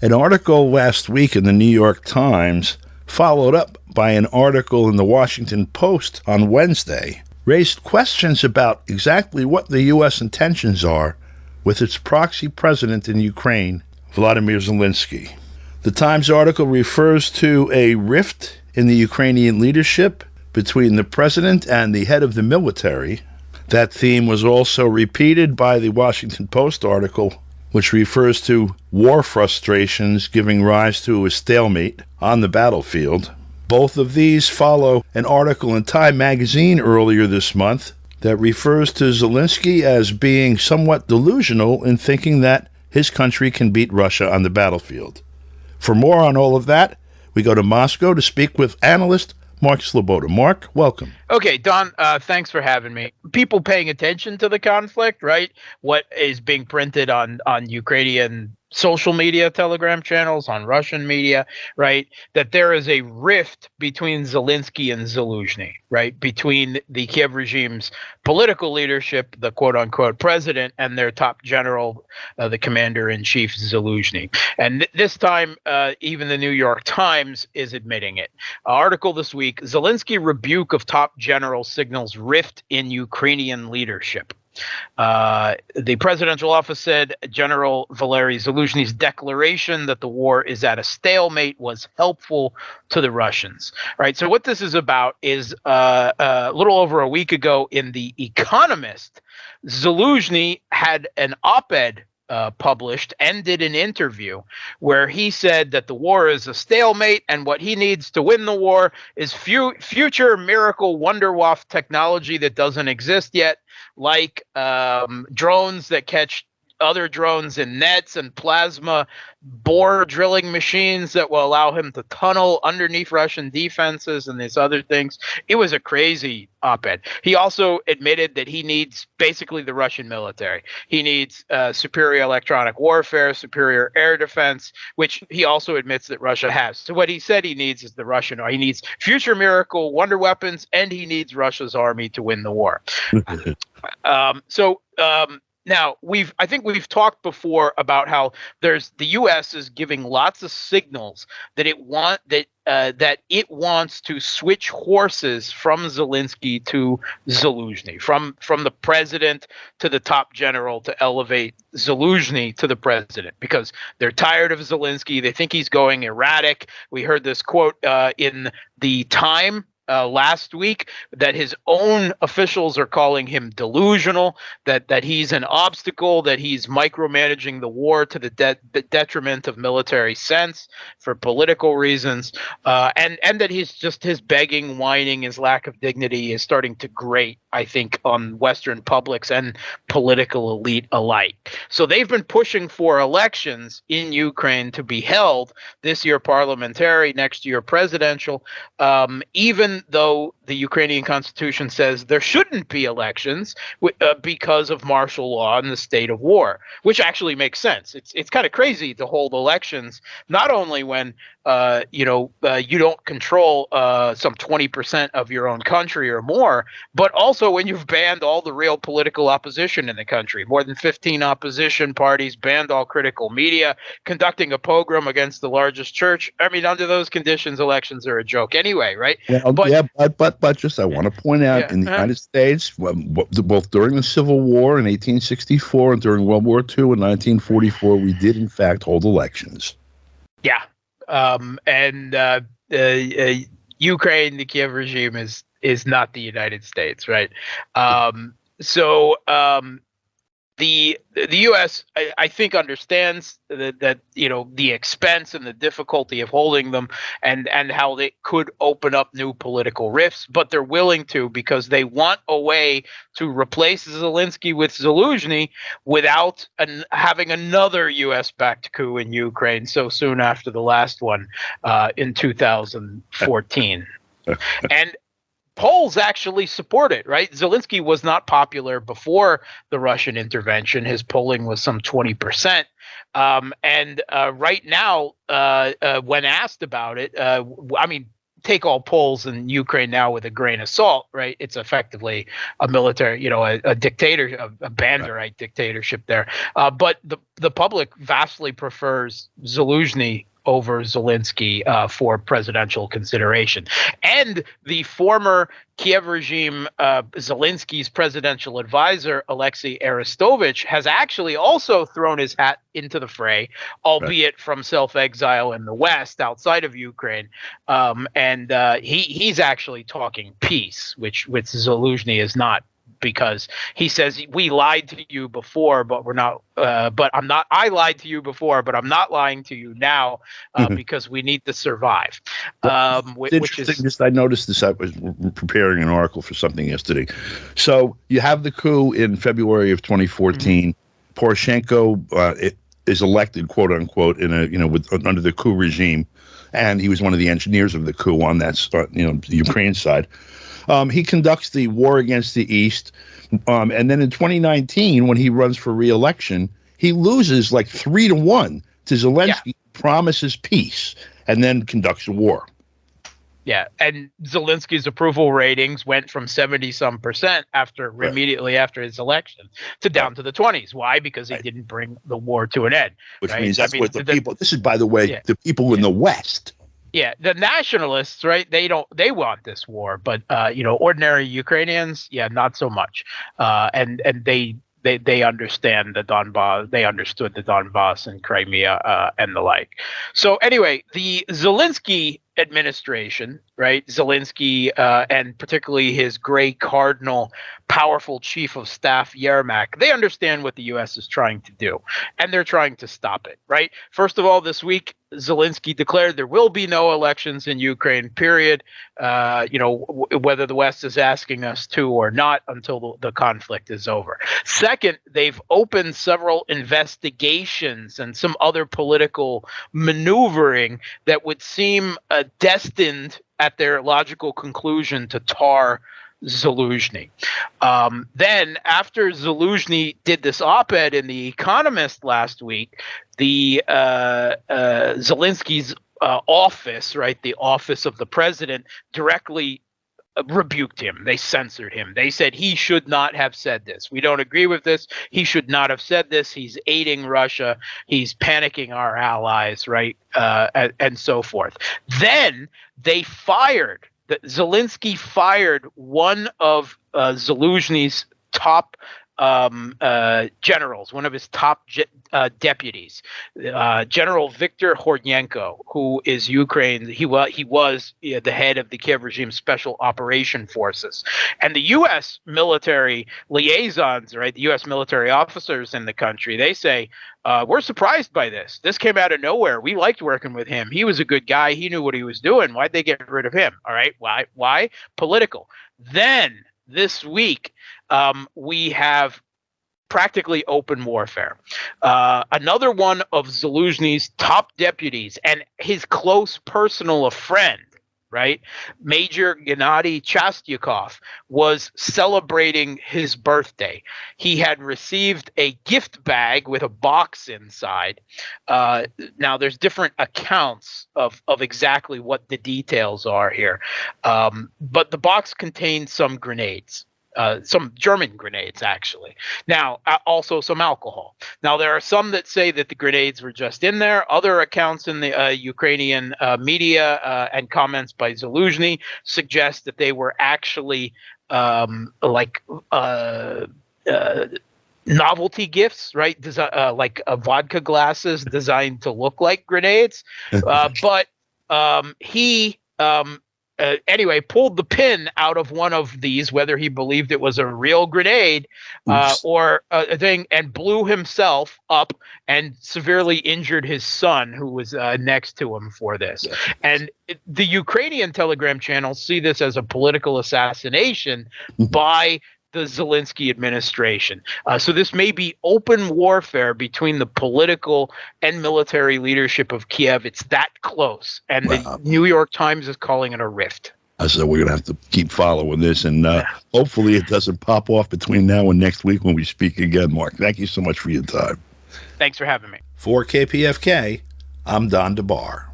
An article last week in the New York Times, followed up by an article in the Washington Post on Wednesday, raised questions about exactly what the U.S. intentions are with its proxy president in Ukraine, Volodomyr Zelensky. The Times article refers to a rift in the Ukrainian leadership between the president and the head of the military. That theme was also repeated by the Washington Post article, which refers to war frustrations giving rise to a stalemate on the battlefield. Both of these follow an article in Time magazine earlier this month that refers to Zelensky as being somewhat delusional in thinking that his country can beat Russia on the battlefield. For more on all of that, we go to Moscow to speak with analyst Mark Sleboda. Mark, welcome. Okay, Don, thanks for having me. People paying attention to the conflict, right? What is being printed on Ukrainian social media, Telegram channels, on Russian media, right? That there is a rift between Zelensky and Zaluzhny, right? Between the Kiev regime's political leadership, the quote-unquote president, and their top general, the commander-in-chief Zaluzhny. And this time, even the New York Times is admitting it. Article this week, Zelensky rebuke of top general signals rift in Ukrainian leadership. The presidential office said General Valery Zaluzhny's declaration that the war is at a stalemate was helpful to the Russians. Right. So what this is about is a little over a week ago in The Economist, Zaluzhny had an op-ed published and did an interview where he said that the war is a stalemate and what he needs to win the war is future miracle wonderwaff technology that doesn't exist yet, like drones that catch other drones in nets and plasma bore drilling machines that will allow him to tunnel underneath Russian defenses and these other things. It was a crazy op-ed. He also admitted that he needs basically the Russian military. He needs superior electronic warfare, superior air defense, which he also admits that Russia has. So what he said he needs is the Russian, or he needs future miracle wonder weapons, and he needs Russia's army to win the war. Now I think we've talked before about how the U.S. is giving lots of signals that it wants to switch horses from Zelensky to Zaluzhny, from the president to the top general, to elevate Zaluzhny to the president, because they're tired of Zelensky. They think he's going erratic. We heard this quote in the Time last week, that his own officials are calling him delusional, that he's an obstacle, that he's micromanaging the war to the detriment of military sense for political reasons, and that his begging, whining, his lack of dignity is starting to grate, I think, on Western publics and political elite alike. So they've been pushing for elections in Ukraine to be held this year parliamentary, next year presidential, even though the Ukrainian constitution says there shouldn't be elections because of martial law and the state of war, which actually makes sense. It's kind of crazy to hold elections not only when you don't control some 20% of your own country or more, but also when you've banned all the real political opposition in the country. More than 15 opposition parties, banned all critical media, conducting a pogrom against the largest church. I mean, under those conditions, elections are a joke anyway, right? Well, but just I want to point out, in the United States, both during the Civil War in 1864 and during World War II in 1944, we did in fact hold elections. Yeah. Ukraine, the Kiev regime is not the United States, right? The U.S. I think understands that the expense and the difficulty of holding them, and how they could open up new political rifts, but they're willing to, because they want a way to replace Zelensky with Zaluzhny without having another U.S.-backed coup in Ukraine so soon after the last one in 2014. And polls actually support it, right? Zelensky was not popular before the Russian intervention. His polling was some 20%. Right now, when asked about it, take all polls in Ukraine now with a grain of salt, right? It's effectively a military, a dictator, a Banderite dictatorship there. But the public vastly prefers Zaluzhny over Zelensky for presidential consideration. And the former Kiev regime, Zelensky's presidential advisor, Alexei Arestovich, has actually also thrown his hat into the fray, albeit from self-exile in the West, outside of Ukraine. And he's actually talking peace, which Zaluzhny is not, because he says, we lied to you before, but we're not. But I'm not. I lied to you before, but I'm not lying to you now because we need to survive. Which is, I noticed this. I was preparing an article for something yesterday. So you have the coup in February of 2014. Poroshenko is elected, quote unquote, in under the coup regime, and he was one of the engineers of the coup on that, the Ukraine side. He conducts the war against the East. And then in 2019, when he runs for re-election, he loses like 3-1 to Zelensky, promises peace, and then conducts a war. Yeah, and Zelensky's approval ratings went from 70-some% immediately after his election to down to the 20s. Why? Because he didn't bring the war to an end. Which means that's what the people. This is, by the way, the people in the West. Yeah, the nationalists, right? They want this war, but ordinary Ukrainians, not so much. And they understand the Donbas. They understood the Donbas and Crimea and the like. So anyway, the Zelensky administration, right? Zelensky and particularly his gray cardinal, powerful chief of staff Yermak, they understand what the U.S. is trying to do, and they're trying to stop it, right? First of all, this week, Zelensky declared there will be no elections in Ukraine, period. Whether the West is asking us to or not until the conflict is over. Second, they've opened several investigations and some other political maneuvering that would seem destined at their logical conclusion to tar Zaluzhny. Then after Zaluzhny did this op-ed in The Economist last week, the Zelensky's office, right, the office of the president, directly rebuked him. They censored him. They said he should not have said this. We don't agree with this. He should not have said this. He's aiding Russia. He's panicking our allies, right, and so forth. Then they Zelensky fired one of Zaluzhny's top generals, one of his top deputies, General Viktor Horyenko, who is Ukraine. He was the head of the Kiev regime special operation forces, and the U.S. military liaisons, right, the U.S. military officers in the country, they say, we're surprised by this. This came out of nowhere. We liked working with him. He was a good guy. He knew what he was doing. Why'd they get rid of him? All right. Why? Political. Then this week, we have practically open warfare. Another one of Zaluzhny's top deputies and his close personal friend, right, Major Gennady Chastyakov, was celebrating his birthday. He had received a gift bag with a box inside. Now, there's different accounts of exactly what the details are here, but the box contained some grenades. Some German grenades, actually. Now, also some alcohol. Now, there are some that say that the grenades were just in there. Other accounts in the Ukrainian media and comments by Zaluzhny suggest that they were actually novelty gifts, right? Like vodka glasses designed to look like grenades. But he anyway, pulled the pin out of one of these, whether he believed it was a real grenade or a thing, and blew himself up and severely injured his son, who was next to him for this. Yeah. And the Ukrainian Telegram channels see this as a political assassination by the Zelensky administration. So this may be open warfare between the political and military leadership of Kiev. It's that close. And the New York Times is calling it a rift. So we're going to have to keep following this, and hopefully it doesn't pop off between now and next week when we speak again, Mark. Thank you so much for your time. Thanks for having me. For KPFK, I'm Don DeBar.